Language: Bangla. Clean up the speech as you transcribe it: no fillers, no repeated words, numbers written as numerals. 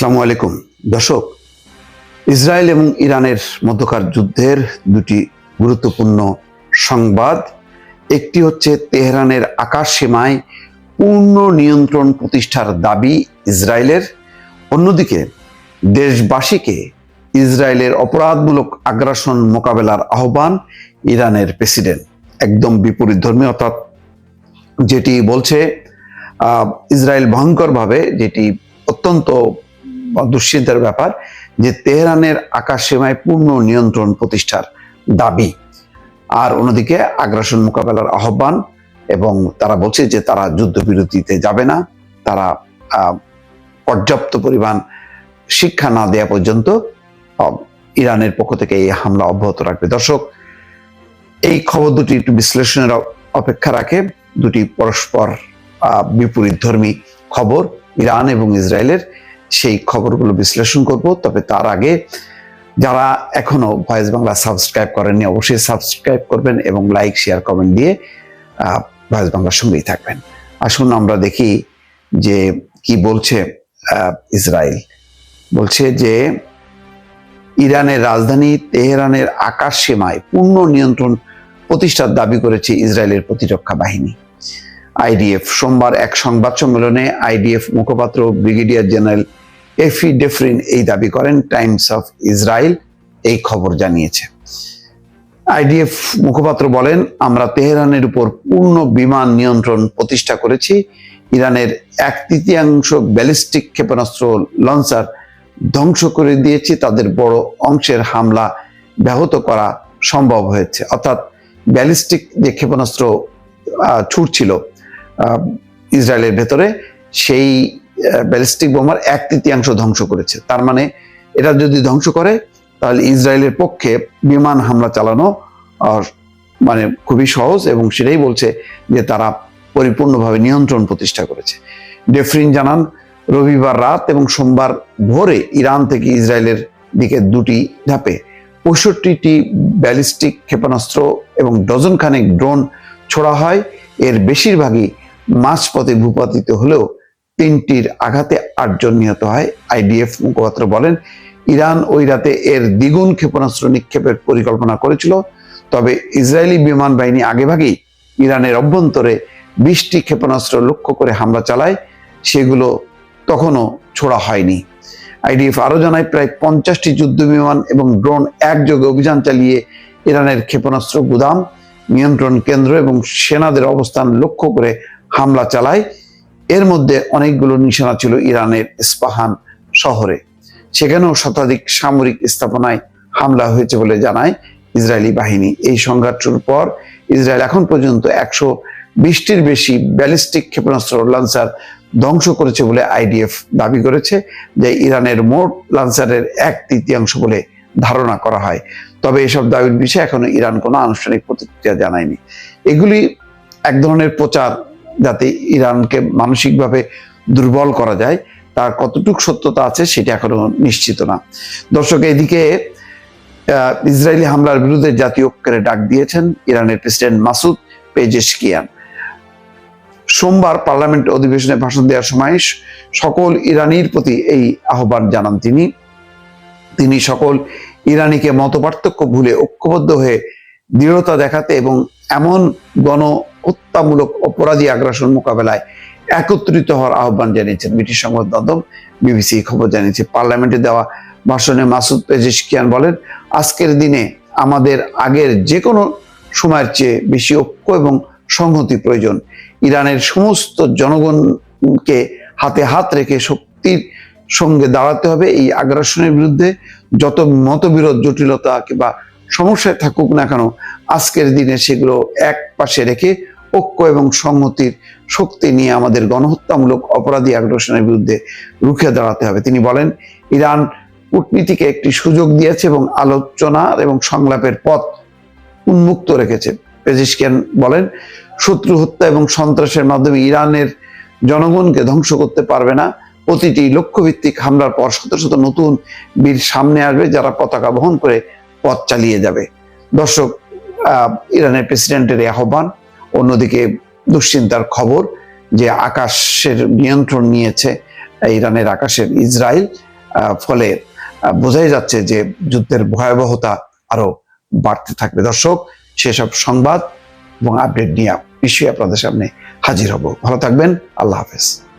আসসালামু আলাইকুম দর্শক, ইসরায়েল এবং ইরানের মধ্যকার যুদ্ধের দুটি গুরুত্বপূর্ণ সংবাদ। একটি হচ্ছে তেহরানের আকাশ সীমায় পূর্ণ নিয়ন্ত্রণ প্রতিষ্ঠার দাবি ইসরায়েলের, অন্যদিকে দেশবাসীকে ইসরায়েলের অপরাধমূলক আগ্রাসন মোকাবেলার আহ্বান ইরানের প্রেসিডেন্ট। একদম বিপরীতধর্মী, অর্থাৎ যেটি বলছে ইসরায়েল ভয়ঙ্করভাবে, যেটি অত্যন্ত দুশ্চিন্তার ব্যাপার, যে তেহরানের আকাশ সীমায় পূর্ণ নিয়ন্ত্রণ প্রতিষ্ঠার দাবি, আর অন্যদিকে আগ্রাসন মোকাবেলার আহ্বান। এবং তারা বলছে যে তারা যুদ্ধবিরতিতে যাবে না, তারা পর্যাপ্ত পরিমাণ শিক্ষা না দেওয়া পর্যন্ত ইরানের পক্ষ থেকে এই হামলা অব্যাহত রাখবে। দর্শক, এই খবর দুটি একটু বিশ্লেষণের অপেক্ষা রাখে। দুটি পরস্পর বিপরীতধর্মী খবর ইরান এবং ইসরায়েলের, সেই খবরগুলো বিশ্লেষণ করব। তবে তার আগে যারা এখনো ভয়েস বাংলা সাবস্ক্রাইব করেননি, অবশ্যই সাবস্ক্রাইব করবেন এবং লাইক, শেয়ার, কমেন্ট দিয়ে ভয়েস বাংলার সঙ্গেই থাকবেন। আসুন আমরা দেখি যে কি বলছে ইসরায়েল। বলছে যে ইরানের রাজধানী তেহরানের আকাশ সীমায় পূর্ণ নিয়ন্ত্রণ প্রতিষ্ঠার দাবি করেছে ইসরায়েলের প্রতিরক্ষা বাহিনী আইডিএফ। সোমবার এক সংবাদ সম্মেলনে আইডিএফ মুখপাত্র ব্রিগেডিয়ার জেনারেল এফি ডেফরিন এই দাবি করেন। টাইমস অফ ইসরায়েল এই খবর জানিয়েছে। আইডিএফ মুখপাত্র বলেন, আমরা তেহরানের উপর পূর্ণ বিমান নিয়ন্ত্রণ প্রতিষ্ঠা করেছি। ইরানের 1/3 ব্যালিস্টিক ক্ষেপণাস্ত্র লঞ্চার ধ্বংস করে দিয়েছি। তাদের বড় অংশের হামলা ব্যাহত করা সম্ভব হয়েছে। অর্থাৎ ব্যালিস্টিক যে ক্ষেপণাস্ত্র ছুটছিল ইসরায়েলের ভেতরে, সেই ব্যালিস্টিক বোমার 1/3 ধ্বংস করেছে। তার মানে এটা যদি ধ্বংস করে, তাহলে ইসরায়েলের পক্ষে বিমান হামলা চালানো মানে খুবই সহজ, এবং সেটাই বলছে যে তারা পরিপূর্ণভাবে নিয়ন্ত্রণ প্রতিষ্ঠা করেছে। ডেফরিন জানান, রবিবার রাত এবং সোমবার ভোরে ইরান থেকে ইসরায়েলের দিকে দুটি ধাপে 65টি ব্যালিস্টিক ক্ষেপণাস্ত্র এবং ডজন খানেক ড্রোন ছোড়া হয়। এর বেশিরভাগই মাঝপথে ভূপাতিত হলেও 3টির আঘাতে 8 জন নিহত হয়। আইডিএফ মুখপাত্র বলেন, ইরান ওই রাতে এর দ্বিগুণ ক্ষেপণাস্ত্র নিক্ষেপের পরিকল্পনা করেছিল। তবে ইসরায়েলি বিমান বাহিনী আগেভাগেই ইরানের অভ্যন্তরে 20টি ক্ষেপণাস্ত্র লক্ষ্য করে হামলা চালায়, সেগুলো তখনও ছোড়া হয়নি। আইডিএফ আরো জানায়, প্রায় 50টি যুদ্ধ বিমান এবং ড্রোন একযোগে অভিযান চালিয়ে ইরানের ক্ষেপণাস্ত্র গুদাম, নিয়ন্ত্রণ কেন্দ্র এবং সেনাদের অবস্থান লক্ষ্য করে হামলা চালায়। এর মধ্যে অনেকগুলো নিশানা ছিল ইরানের ইস্পাহান শহরে। সেখানেও শতাধিক সামরিক স্থাপনায় হামলা হয়েছে বলে জানায় ইসরায়েলি বাহিনী। এই সংঘাত শুরুর পর ইসরায়েল এখন পর্যন্ত 120টির বেশি ব্যালিস্টিক ক্ষেপণাস্ত্র লঞ্চার ধ্বংস করেছে বলে আইডিএফ দাবি করেছে, যে ইরানের মোট লঞ্চারের 1/3 বলে ধারণা করা হয়। তবে এসব দাবির বিষয়ে এখনো ইরান কোনো আনুষ্ঠানিক প্রতিক্রিয়া জানায়নি। এগুলি এক ধরনের প্রচার, যাতে ইরানকে মানসিকভাবে দুর্বল করা যায়। তার কতটুকু সত্যতা আছে সেটা এখনো নিশ্চিত না। দর্শক, এদিকে ইসরায়েলি হামলার বিরুদ্ধে জাতীয় ঐক্যের ডাক দিয়েছেন ইরানের প্রেসিডেন্ট মাসুদ পেজেশকিয়ান। সোমবার পার্লামেন্ট অধিবেশনে ভাষণ দেওয়ার সময় সকল ইরানির প্রতি এই আহ্বান জানান তিনি সকল ইরানিকে মতপার্থক্য ভুলে ঐক্যবদ্ধ হয়ে দৃঢ়তা দেখাতে এবং এমন গণহত্যামূলক অপরাধী আগ্রাসন মোকাবেলায় একত্রিত হওয়ার আহ্বান জানিয়েছেন। ব্রিটিশ সংবাদ মাধ্যম বিবিসি খবর জানিয়েছে। পার্লামেন্টে দেওয়া ভাষণে মাসুদ পেজেশকিয়ান বলেন, আজকের দিনে আমাদের আগের যে কোনো সময়ের চেয়ে বেশি ঐক্য এবং সংহতি প্রয়োজন। ইরানের সমস্ত জনগণকে হাতে হাত রেখে শক্তির সঙ্গে দাঁড়াতে হবে। এই আগ্রাসনের বিরুদ্ধে যত মতবিরোধ, জটিলতা কিংবা সমস্যায় থাকুক না কেন, আজকের দিনে সেগুলো এক পাশে রেখে ঐক্য এবং সংহতির শক্তি নিয়ে আমাদের গণহত্যামূলক অপরাধী আগ্রাসনের বিরুদ্ধে রুখে দাঁড়াতে হবে। তিনি বলেন, ইরান কূটনীতিকে একটি সুযোগ দিয়েছে এবং আলোচনা এবং সংলাপের পথ উন্মুক্ত রেখেছে। পেজেশকিয়ান বলেন, শত্রু হত্যা এবং সন্ত্রাসের মাধ্যমে ইরানের জনগণকে ধ্বংস করতে পারবে না। প্রতিটি লক্ষ্যভিত্তিক হামলার পর শত শত নতুন বীর সামনে আসবে, যারা পতাকা বহন করে পথ চালিয়ে যাবে। দর্শক, ইরানের প্রেসিডেন্টের এই আহ্বান। অন্যদিকে দুশ্চিন্তার খবর যে আকাশের নিয়ন্ত্রণ নিয়েছে ইরানের আকাশের ইসরায়েল। ফলে বোঝাই যাচ্ছে যে যুদ্ধের ভয়াবহতা আরো বাড়তে থাকবে। দর্শক, সেসব সংবাদ এবং আপডেট নিয়ে নিশ্চয়ই আপনাদের সামনে হাজির হব। ভালো থাকবেন। আল্লাহ হাফেজ।